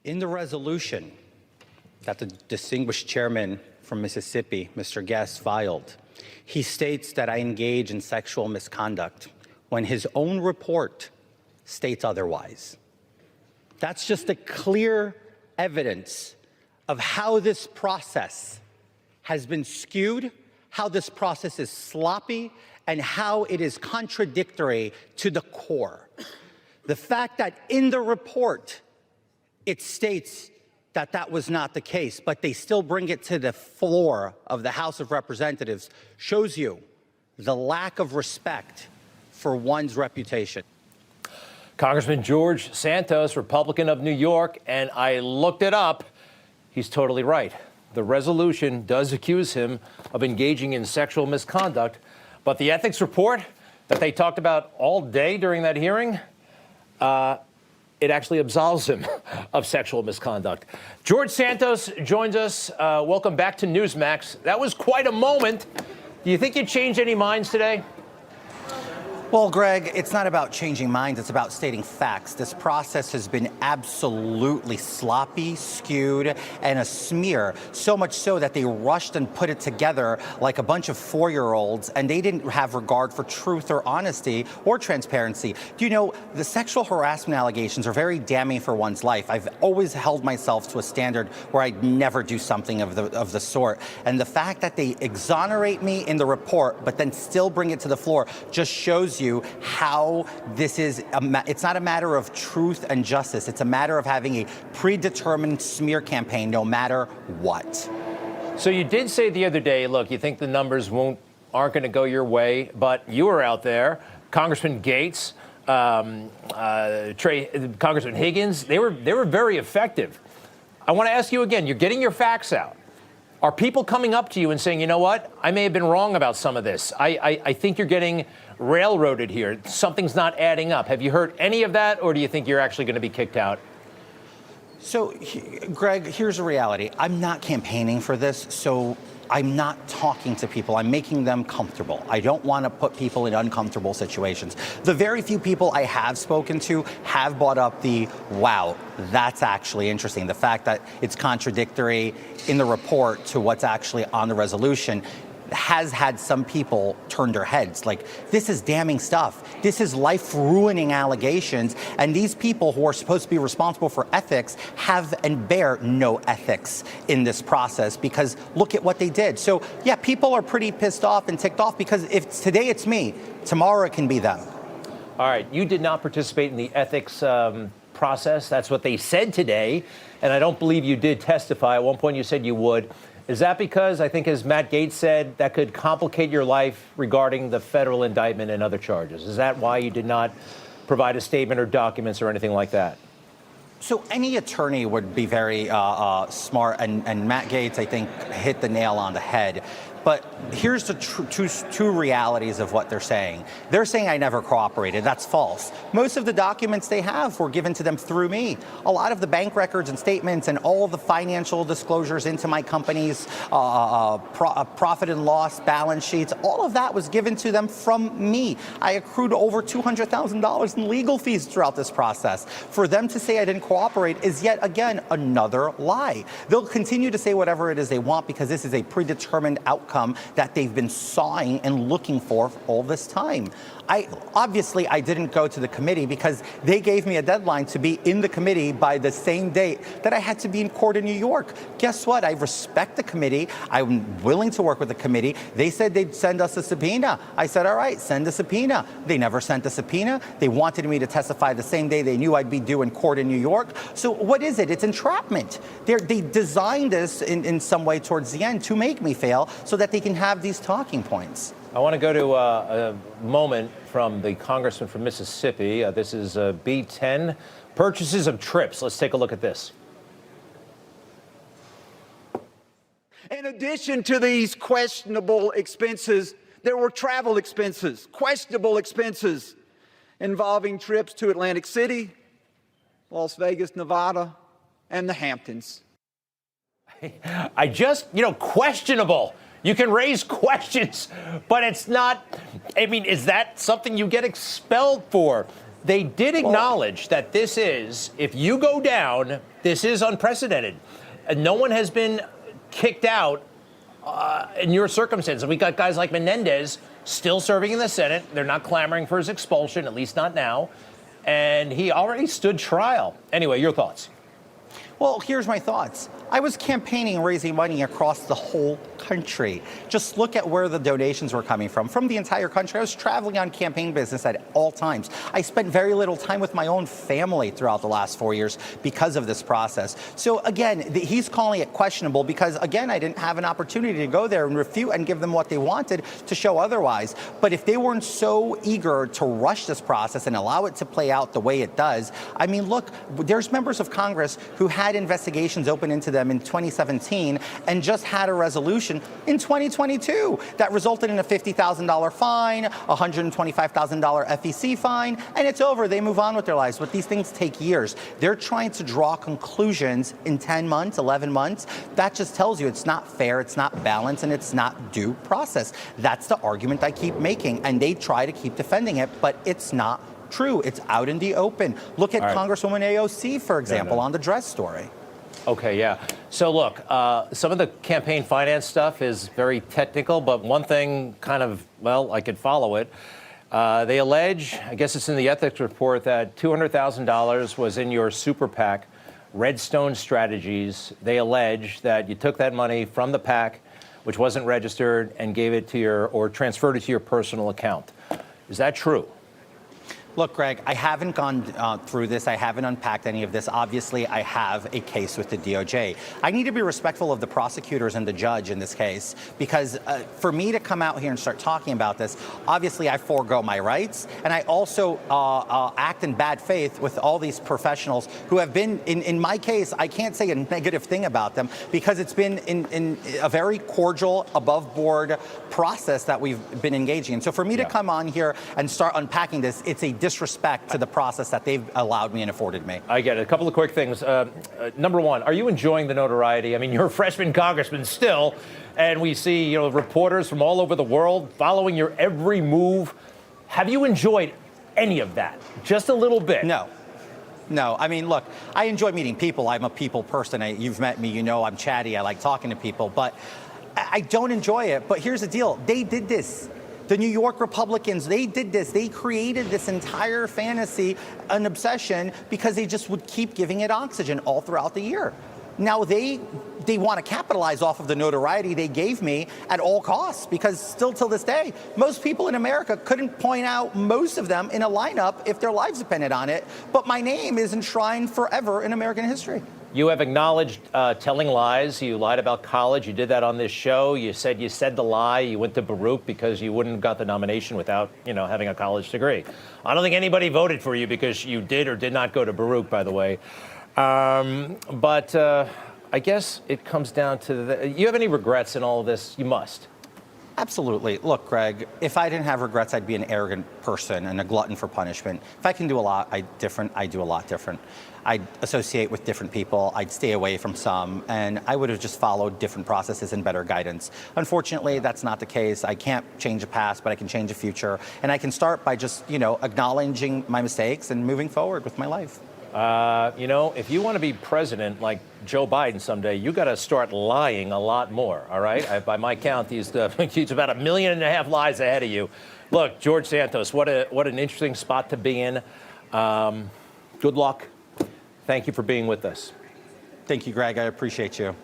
In the resolution that the distinguished chairman from Mississippi, Mr. Guest, filed, he states that I engage in sexual misconduct when his own report states otherwise. That's just a clear evidence of how this process has been skewed, how this process is sloppy, and how it is contradictory to the core. The fact that in the report, it states that that was not the case, but they still bring it to the floor of the House of Representatives shows you the lack of respect for one's reputation. Congressman George Santos, Republican of New York, and I looked it up. He's totally right. The resolution does accuse him of engaging in sexual misconduct, but the ethics report that they talked about all day during that hearing, it actually absolves him of sexual misconduct. George Santos joins us. Welcome back to Newsmax. That was quite a moment. Do you think you changed any minds today? Well, Greg, it's not about changing minds. It's about stating facts. This process has been absolutely sloppy, skewed, and a smear, so much so that they rushed and put it together like a bunch of 4-year-olds, and they didn't have regard for truth or honesty or transparency. Do you know, the sexual harassment allegations are very damning for one's life. I've always held myself to a standard where I'd never do something of the sort. And the fact that they exonerate me in the report, but then still bring it to the floor, just shows you how this is, it's not a matter of truth and justice. It's a matter of having a predetermined smear campaign no matter what. So you did say the other day, look, you think the numbers aren't going to go your way, but you were out there. Congressman Gates, Congressman Higgins, they were very effective. I want to ask you again, you're getting your facts out. Are people coming up to you and saying, you know what, I may have been wrong about some of this. I think you're getting railroaded here. Something's not adding up. Have you heard any of that, or do you think you're actually going to be kicked out? So, Greg, here's the reality. I'm not campaigning for this, so I'm not talking to people. I'm making them comfortable. I don't want to put people in uncomfortable situations. The very few people I have spoken to have brought up the, wow, that's actually interesting. The fact that it's contradictory in the report to what's actually on the resolution has had some people turn their heads. Like, this is damning stuff. This is life-ruining allegations, and these people who are supposed to be responsible for ethics have and bear no ethics in this process, because look at what they did. So, yeah, people are pretty pissed off and ticked off, because if today it's me, tomorrow it can be them. All right, you did not participate in the ethics process. That's what they said today, and I don't believe you did testify. At one point you said you would. Is that because, I think, as Matt Gaetz said, that could complicate your life regarding the federal indictment and other charges? Is that why you did not provide a statement or documents or anything like that? So any attorney would be very smart, and Matt Gaetz, I think, hit the nail on the head. But here's the two realities of what they're saying. They're saying I never cooperated. That's false. Most of the documents they have were given to them through me. A lot of the bank records and statements and all of the financial disclosures into my company's profit and loss balance sheets, all of that was given to them from me. I accrued over $200,000 in legal fees throughout this process. For them to say I didn't cooperate is yet again another lie. They'll continue to say whatever it is they want, because this is a predetermined outcome that they've been sawing and looking for all this time. Obviously, I didn't go to the committee because they gave me a deadline to be in the committee by the same date that I had to be in court in New York. Guess what? I respect the committee. I'm willing to work with the committee. They said they'd send us a subpoena. I said, all right, send a subpoena. They never sent a subpoena. They wanted me to testify the same day they knew I'd be due in court in New York. So what is it? It's entrapment. They designed this in some way towards the end to make me fail so that they can have these talking points. I want to go to a moment from the congressman from Mississippi. This is B10, purchases of trips. Let's take a look at this. In addition to these questionable expenses, there were travel expenses, questionable expenses involving trips to Atlantic City, Las Vegas, Nevada, and the Hamptons. Questionable. You can raise questions, but it's not, is that something you get expelled for? They did acknowledge that this is, if you go down, this is unprecedented. And no one has been kicked out in your circumstances. We got guys like Menendez still serving in the Senate. They're not clamoring for his expulsion, at least not now. And he already stood trial. Anyway, your thoughts? Well, here's my thoughts. I was campaigning and raising money across the whole country. Just look at where the donations were coming from the entire country. I was traveling on campaign business at all times. I spent very little time with my own family throughout the last 4 years because of this process. So again, he's calling it questionable because, again, I didn't have an opportunity to go there and refute and give them what they wanted to show otherwise. But if they weren't so eager to rush this process and allow it to play out the way it does, I mean, look, there's members of Congress who had investigations open into them in 2017 and just had a resolution in 2022 that resulted in a $50,000 fine, a $125,000 FEC fine, and it's over. They move on with their lives. But these things take years. They're trying to draw conclusions in 10 months, 11 months. That just tells you it's not fair, it's not balanced, and it's not due process. That's the argument I keep making, and they try to keep defending it, but it's not true. It's out in the open. Look at Congresswoman AOC, for example, on the dress story. Okay, yeah. So look, some of the campaign finance stuff is very technical, but one thing kind of, well, I could follow it. They allege, I guess it's in the ethics report, that $200,000 was in your super PAC, Redstone Strategies. They allege that you took that money from the PAC, which wasn't registered, and gave it to your, or transferred it to your personal account. Is that true? Look, Greg, I haven't gone through this. I haven't unpacked any of this. Obviously, I have a case with the DOJ. I need to be respectful of the prosecutors and the judge in this case, because for me to come out here and start talking about this, obviously I forego my rights, and I also act in bad faith with all these professionals who have been, in my case, I can't say a negative thing about them, because it's been in a very cordial, above-board process that we've been engaging in. So for me to come on here and start unpacking this, it's a disrespect to the process that they've allowed me and afforded me. I get it. A couple of quick things. Number one, are you enjoying the notoriety? I mean, you're a freshman congressman still, and we see, reporters from all over the world following your every move. Have you enjoyed any of that? Just a little bit? No. I mean, look, I enjoy meeting people. I'm a people person. You've met me. You know I'm chatty. I like talking to people. But I don't enjoy it. But here's the deal. They did this. The New York Republicans, they did this. They created this entire fantasy, an obsession, because they just would keep giving it oxygen all throughout the year. Now they want to capitalize off of the notoriety they gave me at all costs, because still till this day, most people in America couldn't point out most of them in a lineup if their lives depended on it. But my name is enshrined forever in American history. You have acknowledged telling lies. You lied about college. You did that on this show. You said the lie. You went to Baruch because you wouldn't have got the nomination without, having a college degree. I don't think anybody voted for you because you did or did not go to Baruch, by the way. But I guess it comes down to you have any regrets in all of this? You must. Absolutely. Look, Greg, if I didn't have regrets, I'd be an arrogant person and a glutton for punishment. If I can do a lot different, I do a lot different. I'd associate with different people. I'd stay away from some, and I would have just followed different processes and better guidance. Unfortunately, that's not the case. I can't change the past, but I can change the future. And I can start by just, acknowledging my mistakes and moving forward with my life. If you want to be president like Joe Biden someday, you got to start lying a lot more, all right? By my count, he's about 1.5 million lies ahead of you. Look, George Santos, what an interesting spot to be in. Good luck. Thank you for being with us. Thank you, Greg. I appreciate you.